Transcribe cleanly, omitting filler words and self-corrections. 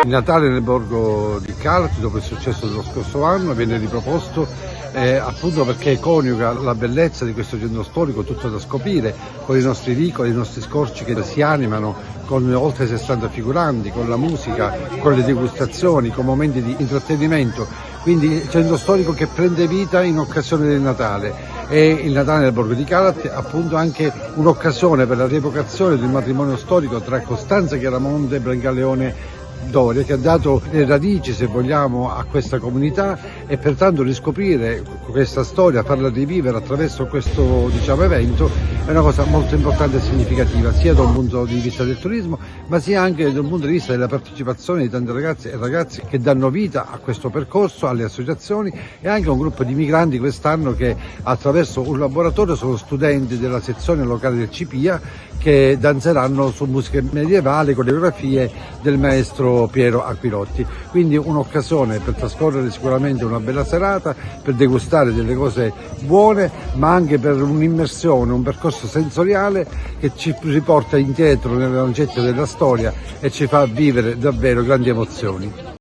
Il Natale nel borgo di Calat, dopo il successo dello scorso anno, viene riproposto appunto perché coniuga la bellezza di questo centro storico, tutto da scoprire, con i nostri vicoli, i nostri scorci che si animano con oltre 60 figuranti, con la musica, con le degustazioni, con momenti di intrattenimento. Quindi il centro storico che prende vita in occasione del Natale. E il Natale nel borgo di Calat è appunto anche un'occasione per la rievocazione di un matrimonio storico tra Costanza Chiaramonte e Brancaleone Doria, che ha dato le radici, se vogliamo, a questa comunità, e pertanto riscoprire questa storia, farla rivivere attraverso questo evento è una cosa molto importante e significativa, sia da un punto di vista del turismo, ma sia anche dal punto di vista della partecipazione di tanti ragazzi e ragazzi che danno vita a questo percorso, alle associazioni, e anche un gruppo di migranti quest'anno che attraverso un laboratorio sono studenti della sezione locale del CIPIA, che danzeranno su musiche medievali con le coreografie del maestro Piero Aquilotti. Quindi un'occasione per trascorrere sicuramente una bella serata, per degustare delle cose buone, ma anche per un'immersione, un percorso sensoriale che ci riporta indietro nelle lancette della storia e ci fa vivere davvero grandi emozioni.